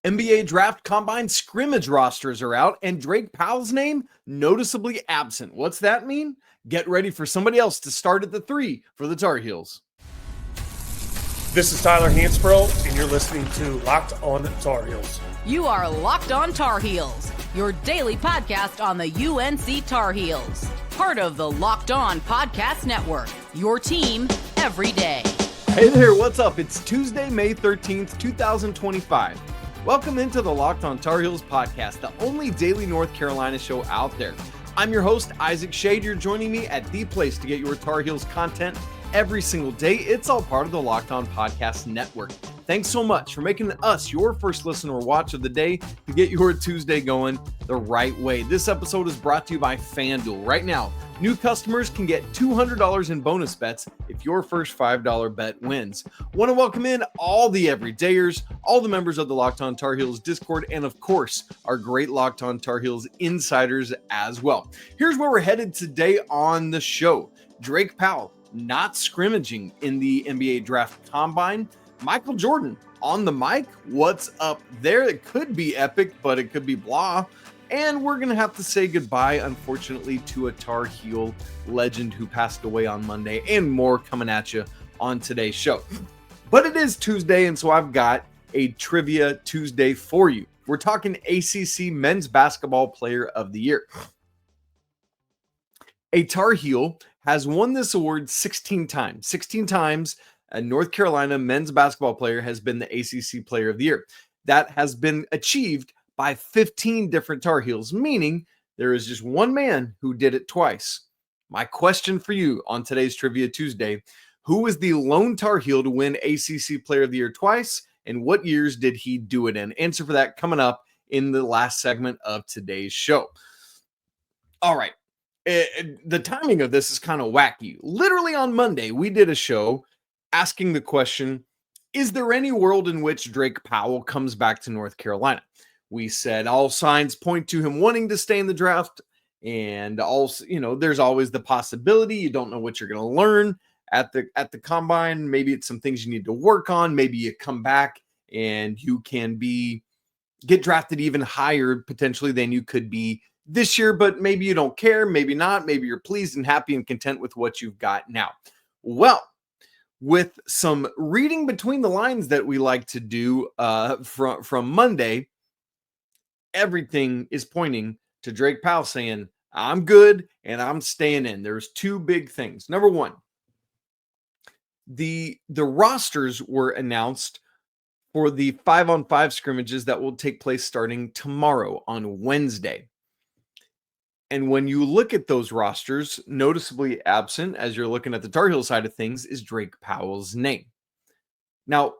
NBA Draft Combine scrimmage rosters are out, and Drake Powell's name noticeably absent. What's that mean? Get ready for somebody else to start at the 3 for the Tar Heels. This is Tyler Hansbrough, and you're listening to Locked On Tar Heels. You are Locked On Tar Heels, your daily podcast on the UNC Tar Heels. Part of the Locked On Podcast Network, your team every day. Hey there, what's up? It's Tuesday, May 13th, 2025. Welcome into the Locked On Tar Heels podcast, the only daily North Carolina show out there. I'm your host, Isaac Schade. You're joining me at the place to get your Tar Heels content every single day. It's all part of the Locked On Podcast Network. Thanks so much for making us your first listen or watch of the day to get your Tuesday going the right way. This episode is brought to you by FanDuel. Right now, new customers can get $200 in bonus bets if your first $5 bet wins. Want to welcome in all the everydayers, all the members of the Locked On Tar Heels Discord, and of course, our great Locked On Tar Heels insiders as well. Here's where we're headed today on the show. Drake Powell not scrimmaging in the NBA Draft Combine. Michael Jordan on the mic. What's up there? It could be epic, but it could be blah. And we're going to have to say goodbye, unfortunately, to a Tar Heel legend who passed away on Monday, and more coming at you on today's show. But it is Tuesday, and so I've got a Trivia Tuesday for you. We're talking ACC Men's Basketball Player of the Year. A Tar Heel has won this award 16 times. 16 times a North Carolina men's basketball player has been the ACC Player of the Year. That has been achieved by 15 different Tar Heels, meaning there is just one man who did it twice. My question for you on today's Trivia Tuesday: who is the lone Tar Heel to win ACC Player of the Year twice, and what years did he do it in? Answer for that coming up in the last segment of today's show. All right. The timing of this is kind of wacky. Literally on Monday, we did a show asking the question, is there any world in which Drake Powell comes back to North Carolina? We said all signs point to him wanting to stay in the draft, and also, there's always the possibility. You don't know what you're going to learn at the combine. Maybe it's some things you need to work on. Maybe you come back and you can get drafted even higher potentially than you could be this year, but maybe you don't care, maybe not. Maybe you're pleased and happy and content with what you've got now. Well, with some reading between the lines that we like to do from Monday, everything is pointing to Drake Powell saying, I'm good and I'm staying in. There's two big things. Number one, the rosters were announced for the 5-on-5 scrimmages that will take place starting tomorrow on Wednesday. And when you look at those rosters, noticeably absent, as you're looking at the Tar Heel side of things, is Drake Powell's name. Now,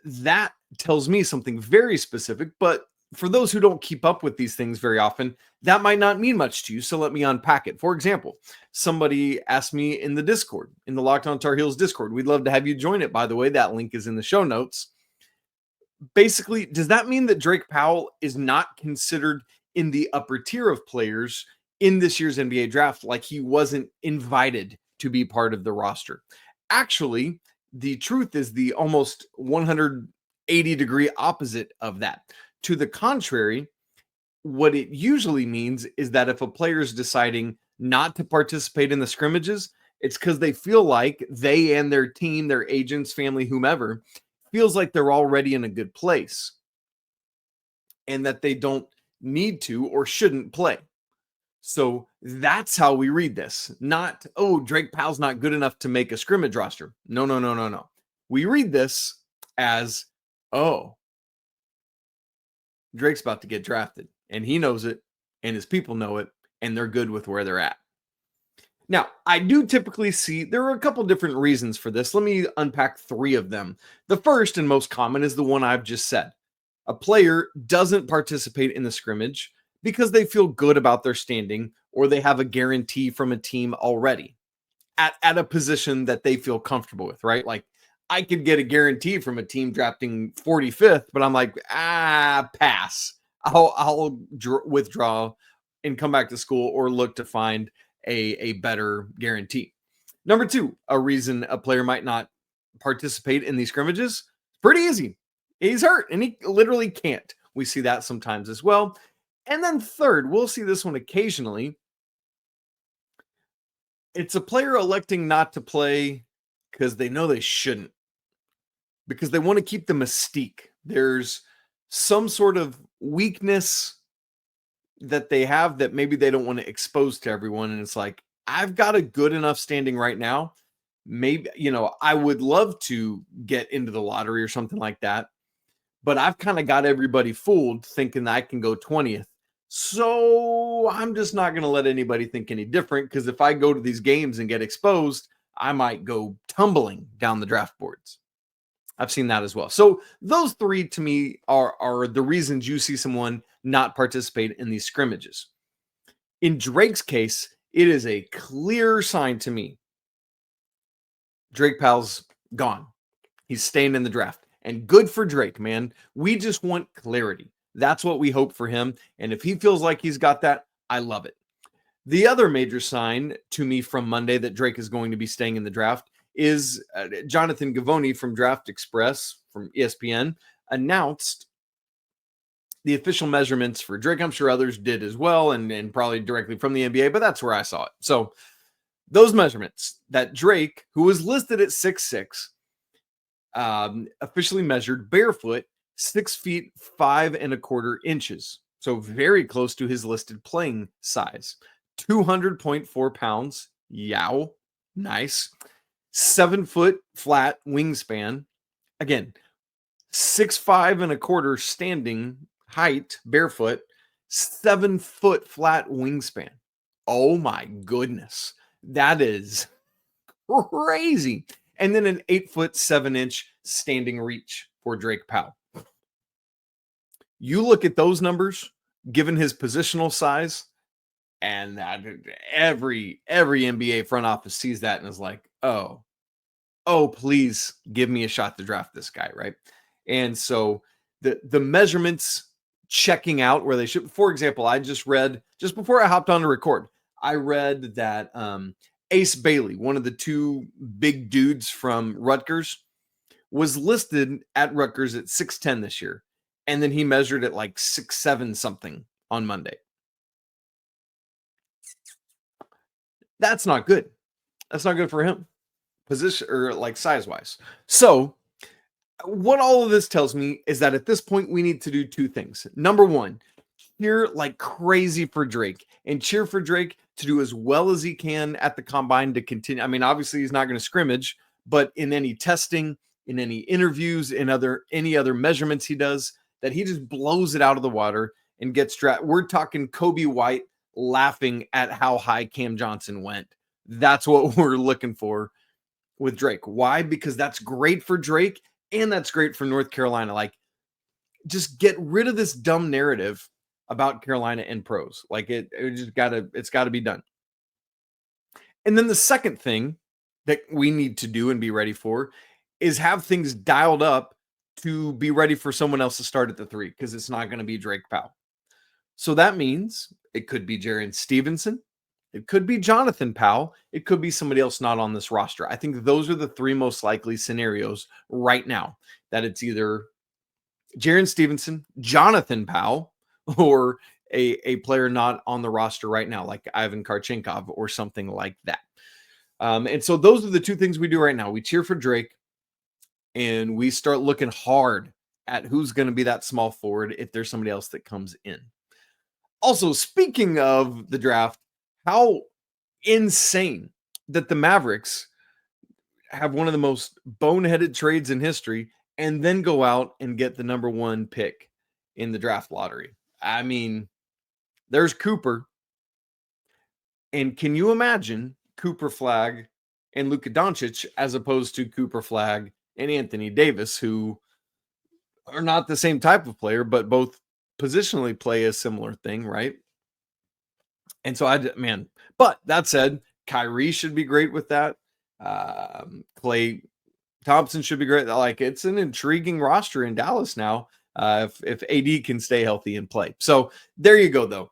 that tells me something very specific, but for those who don't keep up with these things very often, that might not mean much to you, so let me unpack it. For example, somebody asked me in the Discord, in the Locked On Tar Heels Discord. We'd love to have you join it, by the way. That link is in the show notes. Basically, does that mean that Drake Powell is not considered in the upper tier of players in this year's NBA draft, like he wasn't invited to be part of the roster? Actually, the truth is the almost 180-degree opposite of that. To the contrary, what it usually means is that if a player is deciding not to participate in the scrimmages, it's because they feel like they and their team, their agents, family, whomever, feels like they're already in a good place and that they don't need to or shouldn't play. So that's how we read this. Not, oh, Drake Powell's not good enough to make a scrimmage roster. No. We read this as, oh, Drake's about to get drafted, and he knows it, and his people know it, and they're good with where they're at. Now, I do typically see there are a couple different reasons for this. Let me unpack three of them. The first and most common is the one I've just said. A player doesn't participate in the scrimmage because they feel good about their standing, or they have a guarantee from a team already at a position that they feel comfortable with, right? Like, I could get a guarantee from a team drafting 45th, but I'm like, pass. I'll withdraw and come back to school or look to find a better guarantee. Number two, a reason a player might not participate in these scrimmages, pretty easy. He's hurt and he literally can't. We see that sometimes as well. And then third, we'll see this one occasionally. It's a player electing not to play because they know they shouldn't, because they want to keep the mystique. There's some sort of weakness that they have that maybe they don't want to expose to everyone. And it's like, I've got a good enough standing right now. Maybe, I would love to get into the lottery or something like that, but I've kind of got everybody fooled thinking that I can go 20th. So I'm just not going to let anybody think any different, because if I go to these games and get exposed, I might go tumbling down the draft boards. I've seen that as well. So those three to me are the reasons you see someone not participate in these scrimmages. In Drake's case, it is a clear sign to me. Drake Powell's gone. He's staying in the draft. And good for Drake, man. We just want clarity. That's what we hope for him. And if he feels like he's got that, I love it. The other major sign to me from Monday that Drake is going to be staying in the draft is Jonathan Givony from Draft Express from ESPN announced the official measurements for Drake. I'm sure others did as well, and probably directly from the NBA, but that's where I saw it. So those measurements that Drake, who was listed at 6'6", officially measured barefoot 6 feet 5¼ inches. So very close to his listed playing size. 200.4 pounds. Yow. Nice. 7 foot flat wingspan. Again, 6'5¼ standing height, barefoot, 7 foot flat wingspan. Oh my goodness. That is crazy. And then an 8'7" standing reach for Drake Powell. You look at those numbers, given his positional size, and that every NBA front office sees that and is like, oh, please give me a shot to draft this guy, right? And so the measurements checking out where they should. For example, I just read, just before I hopped on to record, I read that Ace Bailey, one of the two big dudes from Rutgers, was listed at Rutgers at 6'10" this year. And then he measured at like 6'7" something on Monday. That's not good. That's not good for him, position or like size wise. So what all of this tells me is that at this point we need to do two things. Number one, cheer like crazy for Drake, and cheer for Drake to do as well as he can at the combine to continue. I mean, obviously he's not going to scrimmage, but in any testing, in any interviews, in any other measurements he does, that he just blows it out of the water and gets drafted. We're talking Kobe White laughing at how high Cam Johnson went. That's what we're looking for with Drake. Why? Because that's great for Drake and that's great for North Carolina. Like, just get rid of this dumb narrative about Carolina and pros. Like it's got to be done. And then the second thing that we need to do and be ready for is have things dialed up to be ready for someone else to start at the 3, because it's not going to be Drake Powell. So that means it could be Jarin Stevenson. It could be Jonathan Powell. It could be somebody else not on this roster. I think those are the 3 most likely scenarios right now, that it's either Jarin Stevenson, Jonathan Powell, or a player not on the roster right now, like Ivan Karchenkov or something like that. And so those are the 2 things we do right now. We cheer for Drake, and we start looking hard at who's going to be that small forward if there's somebody else that comes in. Also, speaking of the draft, how insane that the Mavericks have one of the most boneheaded trades in history and then go out and get the number 1 pick in the draft lottery. I mean, there's Cooper. And can you imagine Cooper Flag and Luka Doncic as opposed to Cooper Flag and Anthony Davis, who are not the same type of player, but both positionally play a similar thing, right? And so but that said, Kyrie should be great with that. Klay Thompson should be great. Like, it's an intriguing roster in Dallas now, if AD can stay healthy and play. So there you go, though.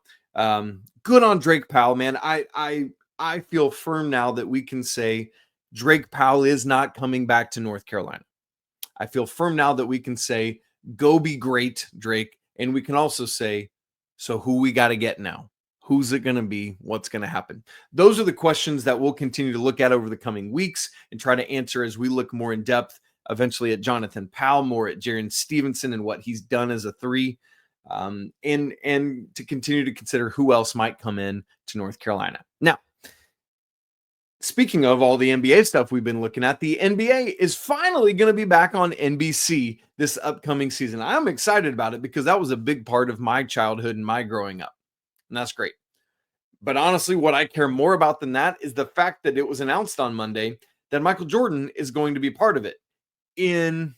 Good on Drake Powell, man. I feel firm now that we can say Drake Powell is not coming back to North Carolina. I feel firm now that we can say Go be great, Drake. And we can also say, so who we got to get now? Who's it going to be? What's going to happen? Those are the questions that we'll continue to look at over the coming weeks and try to answer as we look more in depth, eventually at Jonathan Powell, more at Jarin Stevenson and what he's done as a 3, and to continue to consider who else might come in to North Carolina. Now, speaking of all the NBA stuff we've been looking at, the NBA is finally going to be back on NBC this upcoming season. I'm excited about it because that was a big part of my childhood and my growing up. And that's great. But honestly, what I care more about than that is the fact that it was announced on Monday that Michael Jordan is going to be part of it in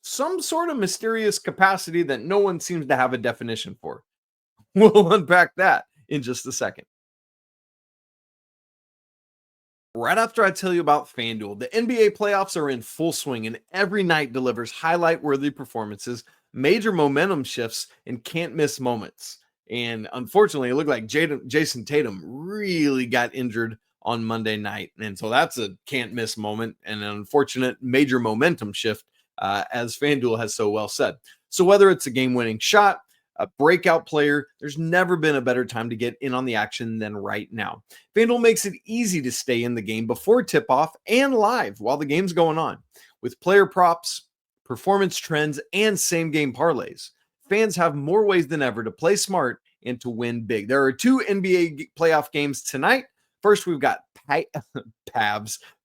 some sort of mysterious capacity that no one seems to have a definition for. We'll unpack that in just a second. Right after I tell you about FanDuel, the NBA playoffs are in full swing and every night delivers highlight-worthy performances, major momentum shifts, and can't-miss moments. And unfortunately, it looked like Jason Tatum really got injured on Monday night. And so that's a can't-miss moment and an unfortunate major momentum shift, as FanDuel has so well said. So whether it's a game-winning shot, a breakout player, there's never been a better time to get in on the action than right now. FanDuel makes it easy to stay in the game before tip-off and live while the game's going on. With player props, performance trends, and same-game parlays, fans have more ways than ever to play smart and to win big. There are 2 NBA playoff games tonight. First, we've got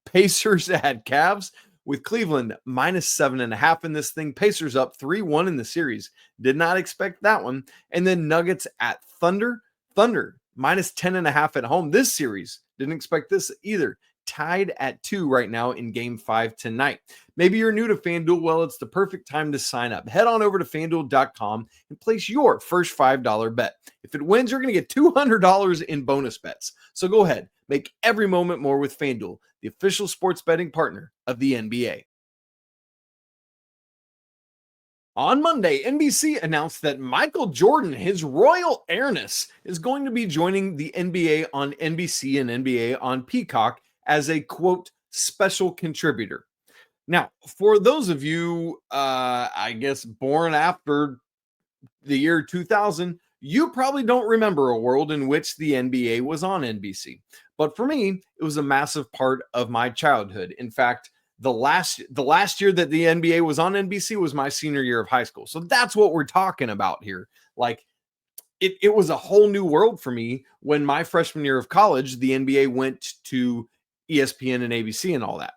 Pacers at Cavs, with Cleveland minus 7.5 in this thing. Pacers up 3-1 in the series. Did not expect that one. And then Nuggets at Thunder. Thunder minus 10.5 at home. This series, didn't expect this either. Tied at 2 right now in Game 5 tonight. Maybe you're new to FanDuel. Well, it's the perfect time to sign up. Head on over to FanDuel.com and place your first $5 bet. If it wins, you're going to get $200 in bonus bets. So go ahead. Make every moment more with FanDuel, the official sports betting partner of the NBA. On Monday, NBC announced that Michael Jordan, his royal airness, is going to be joining the NBA on NBC and NBA on Peacock as a, quote, special contributor. Now, for those of you, I guess, born after the year 2000, you probably don't remember a world in which the NBA was on NBC. But for me, it was a massive part of my childhood. In fact, the last year that the NBA was on NBC was my senior year of high school. So that's what we're talking about here. Like, it was a whole new world for me when my freshman year of college, the NBA went to ESPN and ABC and all that.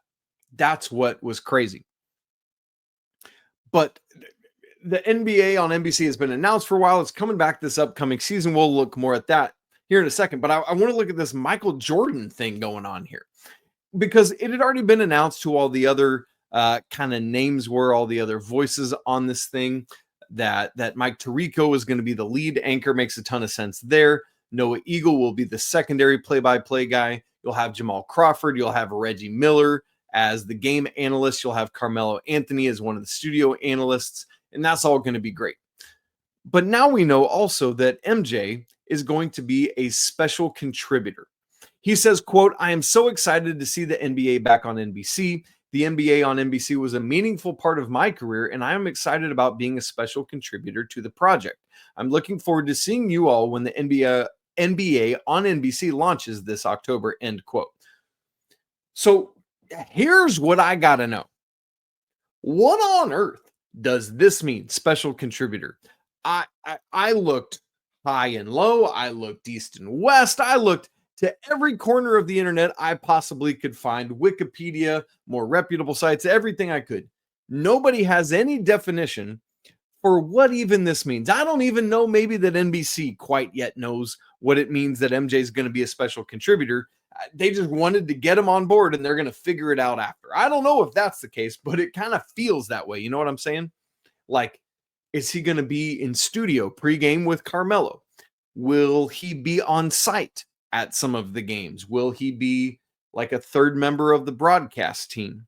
That's what was crazy. But the NBA on NBC has been announced for a while. It's coming back this upcoming season. We'll look more at that here in a second. But I want to look at this Michael Jordan thing going on here, because it had already been announced who all the other kind of names were, all the other voices on this thing, that Mike Tirico is going to be the lead anchor. Makes a ton of sense there. Noah Eagle will be the secondary play-by-play guy. You'll have Jamal Crawford. You'll have Reggie Miller as the game analyst. You'll have Carmelo Anthony as one of the studio analysts. And that's all going to be great. But now we know also that MJ is going to be a special contributor. He says, quote, "I am so excited to see the NBA back on NBC. The NBA on NBC was a meaningful part of my career, and I am excited about being a special contributor to the project. I'm looking forward to seeing you all when the NBA on NBC launches this October," end quote. So here's what I got to know. What on earth does this mean, special contributor? I looked high and low. I looked east and west. I looked to every corner of the internet I possibly could find, Wikipedia, more reputable sites, everything I could. Nobody has any definition for what even this means. I don't even know maybe that NBC quite yet knows what it means that MJ is going to be a special contributor. They just wanted to get him on board and they're going to figure it out after. I don't know if that's the case, but it kind of feels that way. You know what I'm saying? Like, is he going to be in studio pregame with Carmelo? Will he be on site at some of the games? Will he be like a third member of the broadcast team?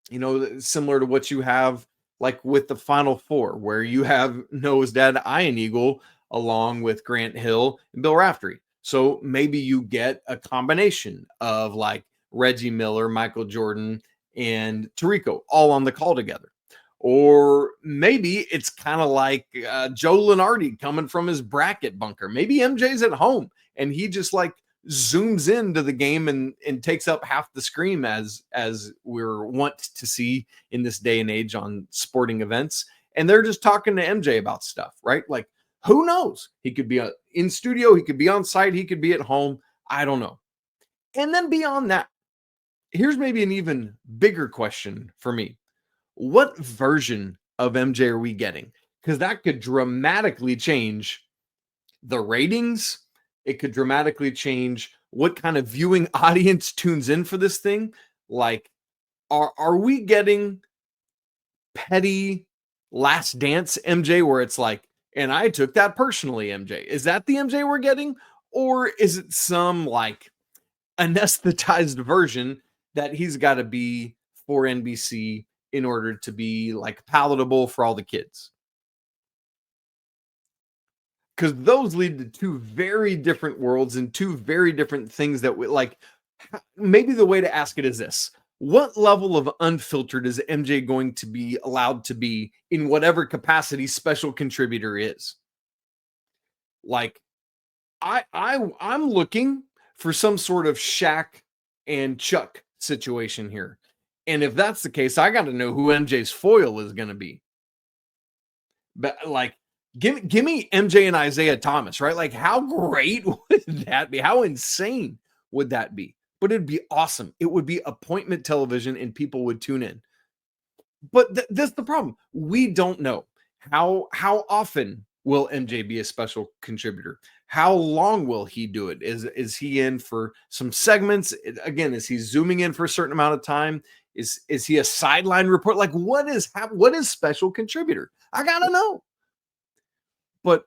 You know, similar to what you have like with the Final Four, where you have Noah's dad, Ian Eagle, along with Grant Hill and Bill Raftery. So maybe you get a combination of like Reggie Miller, Michael Jordan, and Tirico all on the call together. Or maybe it's kind of like Joe Lunardi coming from his bracket bunker. Maybe MJ's at home and he just like zooms into the game and takes up half the screen as we're wont to see in this day and age on sporting events. And they're just talking to MJ about stuff, right? Like, who knows? He could be in studio. He could be on site. He could be at home. I don't know. And then beyond that, here's maybe an even bigger question for me. What version of MJ are we getting? Because that could dramatically change the ratings. It could dramatically change what kind of viewing audience tunes in for this thing. Like, are we getting petty Last Dance MJ where it's like, and I took that personally, MJ? Is that the MJ we're getting? Or is it some like anesthetized version that he's got to be for NBC in order to be like palatable for all the kids? Because those lead to two very different worlds and two very different things that we like. Maybe the way to ask it is this: what level of unfiltered is MJ going to be allowed to be in whatever capacity special contributor is? Like, I'm looking for some sort of Shaq and Chuck situation here. And if that's the case, I got to know who MJ's foil is going to be. But like, give me MJ and Isaiah Thomas, right? Like, how great would that be? How insane would that be? But it'd be awesome. It would be appointment television and people would tune in. But that's the problem. We don't know. How often will MJ be a special contributor? How long will he do it? Is he in for some segments? Again, is he zooming in for a certain amount of time? Is he a sideline report? Like, what is special contributor? I gotta know. But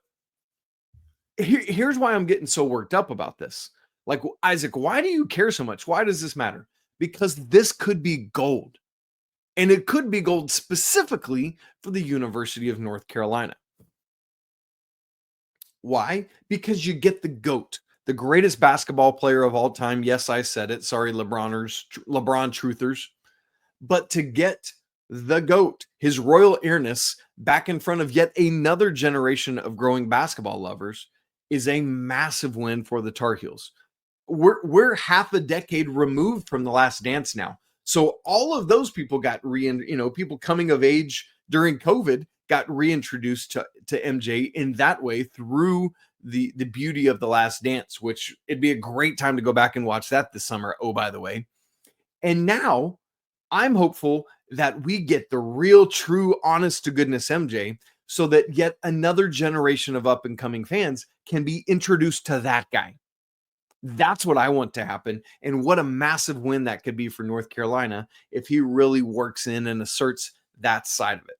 here's why I'm getting so worked up about this. Like, Isaac, why do you care so much? Why does this matter? Because this could be gold. And it could be gold specifically for the University of North Carolina. Why? Because you get the GOAT, the greatest basketball player of all time. Yes, I said it. Sorry, LeBron truthers. But to get the GOAT, his royal earnest, back in front of yet another generation of growing basketball lovers is a massive win for the Tar Heels. We're half a decade removed from the Last Dance now. So all of those people got people coming of age during COVID got reintroduced to MJ in that way through the beauty of the Last Dance, which it'd be a great time to go back and watch that this summer. Oh, by the way. And now I'm hopeful that we get the real, true, honest to goodness MJ so that yet another generation of up and coming fans can be introduced to that guy. That's what I want to happen. And what a massive win that could be for North Carolina if he really works in and asserts that side of it.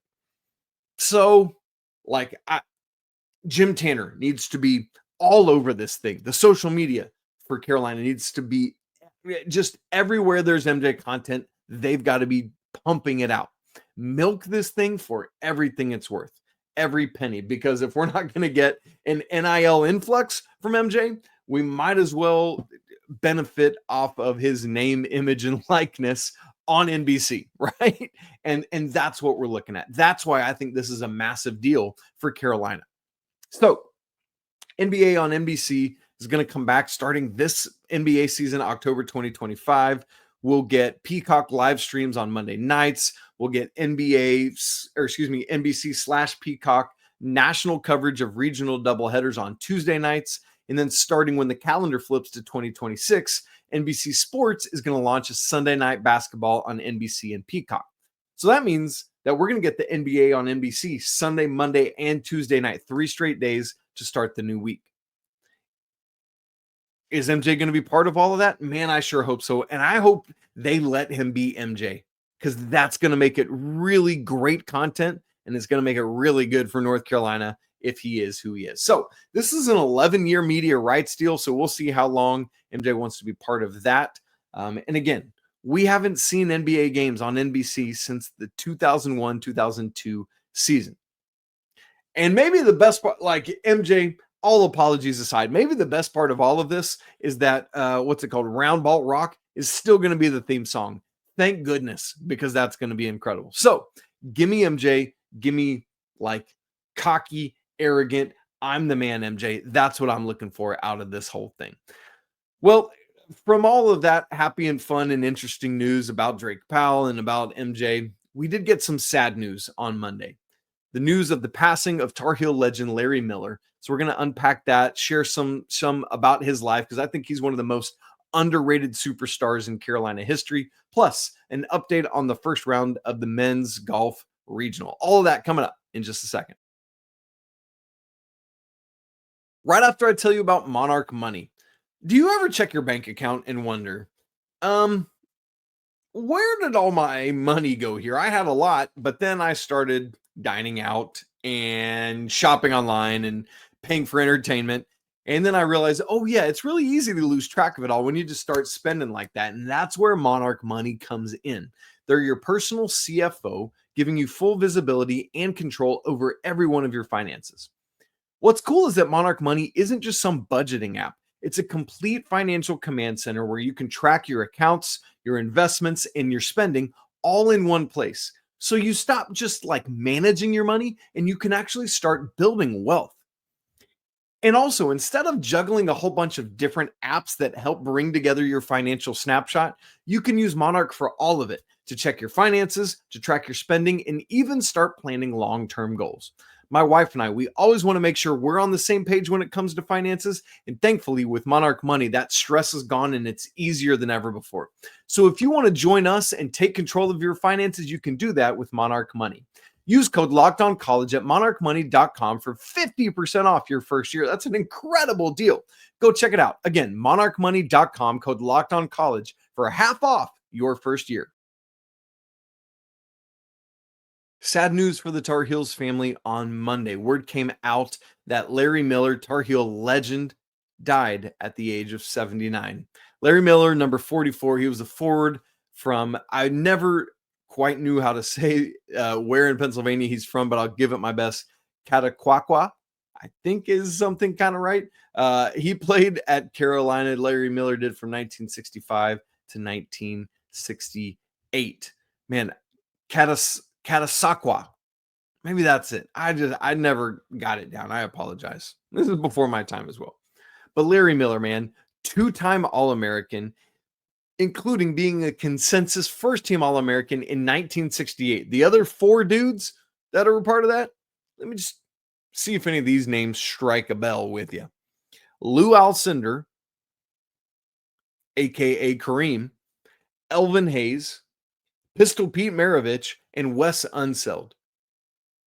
So, like, Jim Tanner needs to be all over this thing. The social media for Carolina needs to be just everywhere there's MJ content. They've got to be pumping it out. Milk this thing for everything it's worth, every penny, because if we're not going to get an NIL influx from MJ, we might as well benefit off of his name, image, and likeness on NBC, right? And that's what we're looking at. That's why I think this is a massive deal for Carolina. So NBA on NBC is going to come back starting this NBA season, October 2025. We'll get Peacock live streams on Monday nights. We'll get NBC/Peacock national coverage of regional doubleheaders on Tuesday nights. And then starting when the calendar flips to 2026, NBC Sports is going to launch a Sunday night basketball on NBC and Peacock. So that means that we're going to get the NBA on NBC Sunday, Monday, and Tuesday night, 3 straight days to start the new week. Is MJ going to be part of all of that? Man, I sure hope so. And I hope they let him be MJ, because that's going to make it really great content, and it's going to make it really good for North Carolina if he is who he is. So this is an 11-year media rights deal, so we'll see how long MJ wants to be part of that. And again, we haven't seen NBA games on NBC since the 2001-2002 season. And maybe the best part, like MJ, all apologies aside, maybe the best part of all of this is that, Round Ball Rock is still going to be the theme song. Thank goodness, because that's going to be incredible. So Give me MJ. Give me like cocky, arrogant, I'm the man, MJ. That's what I'm looking for out of this whole thing. Well, from all of that happy and fun and interesting news about Drake Powell and about MJ, we did get some sad news on Monday. The news of the passing of Tar Heel legend Larry Miller. So we're going to unpack that, share some about his life, because I think he's one of the most underrated superstars in Carolina history, plus an update on the first round of the men's golf regional. All of that coming up in just a second. Right after I tell you about Monarch Money. Do you ever check your bank account and wonder, where did all my money go here? I had a lot, but then I started dining out and shopping online and paying for entertainment. And then I realized, oh yeah, it's really easy to lose track of it all when you just start spending like that. And that's where Monarch Money comes in. They're your personal CFO, giving you full visibility and control over every one of your finances. What's cool is that Monarch Money isn't just some budgeting app. It's a complete financial command center where you can track your accounts, your investments, and your spending all in one place. So you stop just like managing your money and you can actually start building wealth. And also, instead of juggling a whole bunch of different apps that help bring together your financial snapshot, you can use Monarch for all of it to check your finances, to track your spending, and even start planning long-term goals. My wife and I, we always want to make sure we're on the same page when it comes to finances. And thankfully, with Monarch Money, that stress is gone and it's easier than ever before. So if you want to join us and take control of your finances, you can do that with Monarch Money. Use code LOCKEDONCollege at monarchmoney.com for 50% off your first year. That's an incredible deal. Go check it out. Again, monarchmoney.com, code LOCKEDONCollege for half off your first year. Sad news for the Tar Heels family on Monday. Word came out that Larry Miller, Tar Heel legend, died at the age of 79. Larry Miller, number 44, he was a forward from, I never quite knew how to say where in Pennsylvania he's from, but I'll give it my best. Cataquaqua, I think is something kind of right. He played at Carolina. Larry Miller did from 1965 to 1968. Man, Catasauqua. Maybe that's it. I never got it down. I apologize. This is before my time as well. But Larry Miller, man, two-time All-American, including being a consensus first-team All-American in 1968. The other four dudes that are a part of that, let me just see if any of these names strike a bell with you. Lou Alcindor, a.k.a. Kareem, Elvin Hayes, Pistol Pete Maravich, and Wes Unseld.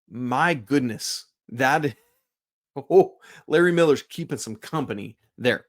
My goodness, Larry Miller's keeping some company there.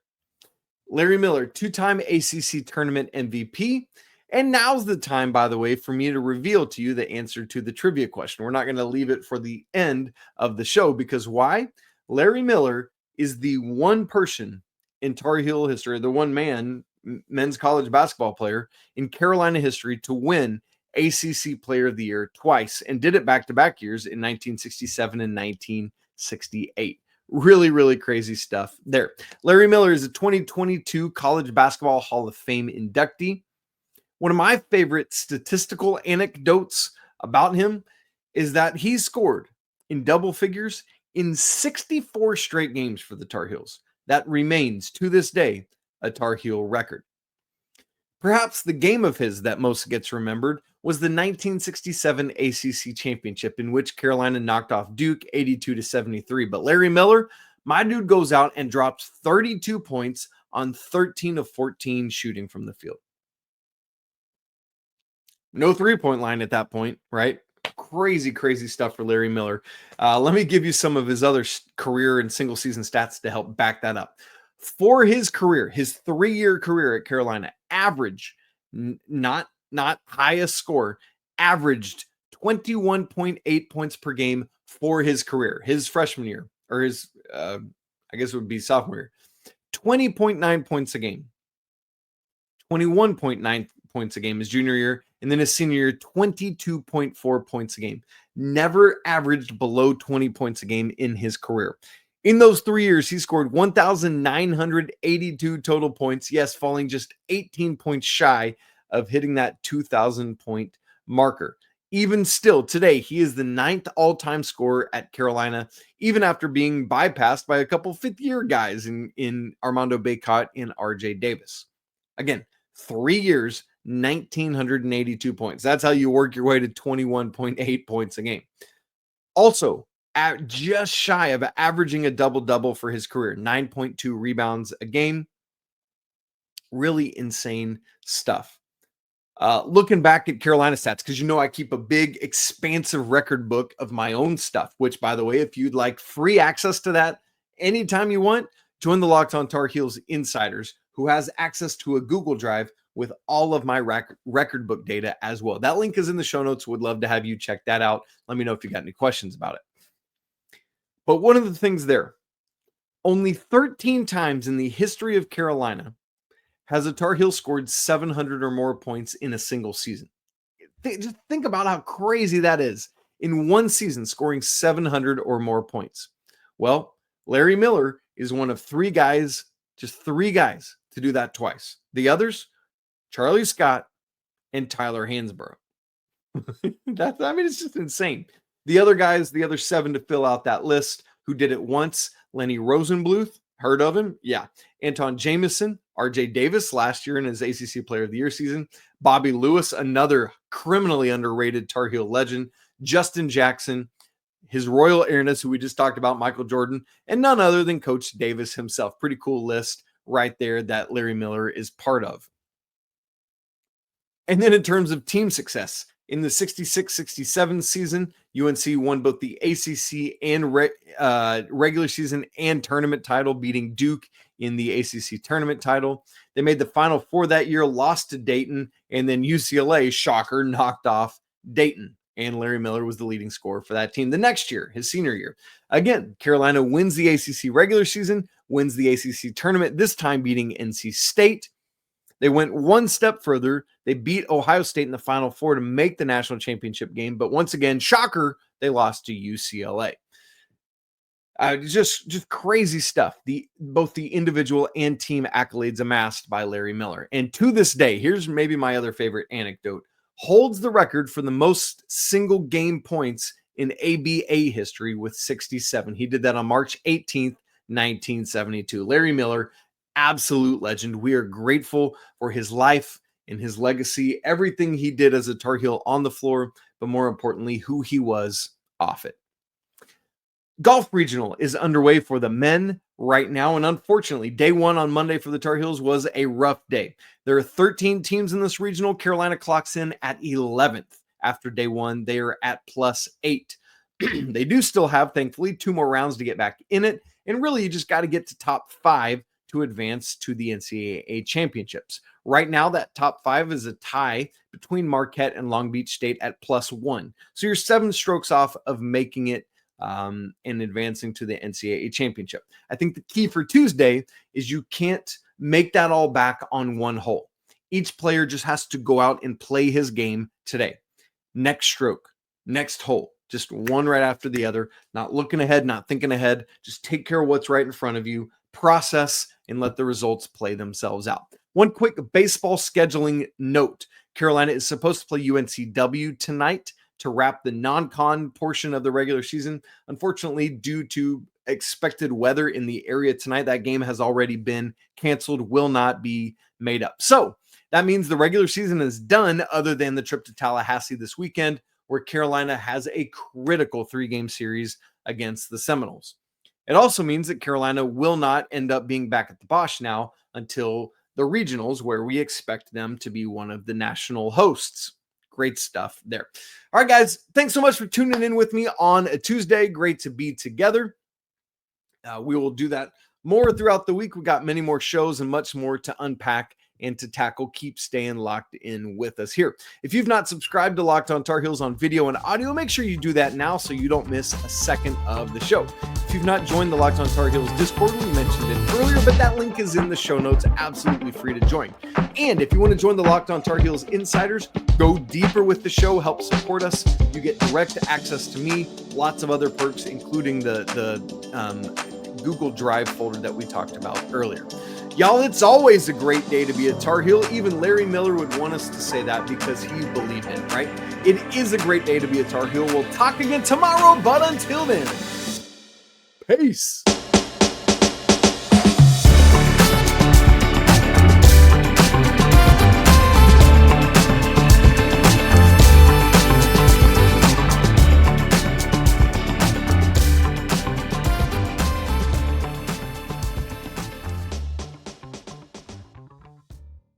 Larry Miller, two-time ACC tournament MVP. And now's the time, by the way, for me to reveal to you the answer to the trivia question. We're not going to leave it for the end of the show because why? Larry Miller is the one person in Tar Heel history, the one man, men's college basketball player in Carolina history to win ACC Player of the Year twice and did it back-to-back years in 1967 and 1968. Really, really crazy stuff there. Larry Miller is a 2022 College Basketball Hall of Fame inductee. One of my favorite statistical anecdotes about him is that he scored in double figures in 64 straight games for the Tar Heels. That remains, to this day, a Tar Heel record. Perhaps the game of his that most gets remembered was the 1967 ACC championship in which Carolina knocked off Duke 82-73. But Larry Miller, my dude, goes out and drops 32 points on 13 of 14 shooting from the field. No three-point line at that point, right? Crazy, crazy stuff for Larry Miller. Let me give you some of his other career and single season stats to help back that up. For his career, his 3-year career at Carolina, average, not highest score, averaged 21.8 points per game for his career. His freshman year, or his, I guess it would be sophomore year, 20.9 points a game, 21.9 points a game his junior year, and then his senior year, 22.4 points a game. Never averaged below 20 points a game in his career. In those 3 years, he scored 1,982 total points. Yes, falling just 18 points shy of hitting that 2,000 point marker. Even still, today, he is the 9th all-time scorer at Carolina, even after being bypassed by a couple fifth-year guys in Armando Bacot and RJ Davis. Again, 3 years, 1,982 points. That's how you work your way to 21.8 points a game. Also, at just shy of averaging a double-double for his career, 9.2 rebounds a game. Really insane stuff. Looking back at Carolina stats, because I keep a big, expansive record book of my own stuff, which, by the way, if you'd like free access to that anytime you want, join the Locked On Tar Heels Insiders, who has access to a Google Drive with all of my record book data as well. That link is in the show notes. Would love to have you check that out. Let me know if you got any questions about it. But one of the things there, only 13 times in the history of Carolina has a Tar Heel scored 700 or more points in a single season. Just think about how crazy that is. In one season, scoring 700 or more points. Well, Larry Miller is one of 3 guys, just 3 guys, to do that twice. The others, Charlie Scott and Tyler Hansbrough. It's just insane. The other guys, the other 7 to fill out that list who did it once, Lenny Rosenbluth, heard of him? Yeah. Anton Jamison, RJ Davis last year in his ACC Player of the Year season, Bobby Lewis, another criminally underrated Tar Heel legend, Justin Jackson, his Royal Airness, who we just talked about, Michael Jordan, and none other than Coach Davis himself. Pretty cool list right there that Larry Miller is part of. And then in terms of team success, in the 66-67 season, UNC won both the ACC and regular season and tournament title, beating Duke in the ACC tournament title. They made the Final Four that year, lost to Dayton, and then UCLA, shocker, knocked off Dayton. And Larry Miller was the leading scorer for that team the next year, his senior year. Again, Carolina wins the ACC regular season, wins the ACC tournament, this time beating NC State. They went one step further. They beat Ohio State in the Final Four to make the national championship game. But once again, shocker, they lost to UCLA. Just crazy stuff. Both the individual and team accolades amassed by Larry Miller. And to this day, here's maybe my other favorite anecdote, holds the record for the most single game points in ABA history with 67. He did that on March 18th, 1972. Larry Miller, absolute legend. We are grateful for his life and his legacy, everything he did as a Tar Heel on the floor, but more importantly, who he was off it. Golf Regional is underway for the men right now, and unfortunately, day 1 on Monday for the Tar Heels was a rough day. There are 13 teams in this regional. Carolina clocks in at 11th. After day 1, they are at +8. They do still have, thankfully, 2 more rounds to get back in it, and really, you just got to get to top 5 to advance to the NCAA championships. Right now, that top 5 is a tie between Marquette and Long Beach State at +1. So you're 7 strokes off of making it and advancing to the NCAA championship. I think the key for Tuesday is you can't make that all back on one hole. Each player just has to go out and play his game today. Next stroke, next hole, just one right after the other, not looking ahead, not thinking ahead. Just take care of what's right in front of you, process, and let the results play themselves out. One quick baseball scheduling note. Carolina is supposed to play UNCW tonight to wrap the non-con portion of the regular season. Unfortunately, due to expected weather in the area tonight, that game has already been canceled, will not be made up. So that means the regular season is done, other than the trip to Tallahassee this weekend, where Carolina has a critical 3-game series against the Seminoles. It also means that Carolina will not end up being back at the Bosch now until the regionals, where we expect them to be one of the national hosts. Great stuff there. All right, guys, thanks so much for tuning in with me on a Tuesday. Great to be together. We will do that more throughout the week. We got many more shows and much more to unpack and to tackle. Keep staying locked in with us here. If you've not subscribed to Locked On Tar Heels on video and audio, make sure you do that now so you don't miss a second of the show. If you've not joined the Locked On Tar Heels Discord, we mentioned it earlier, but that link is in the show notes. Absolutely free to join. And if you want to join the Locked On Tar Heels Insiders, go deeper with the show, help support us. You get direct access to me, lots of other perks, including the Google Drive folder that we talked about earlier. Y'all, it's always a great day to be a Tar Heel. Even Larry Miller would want us to say that because he believed it, right? It is a great day to be a Tar Heel. We'll talk again tomorrow, but until then, peace.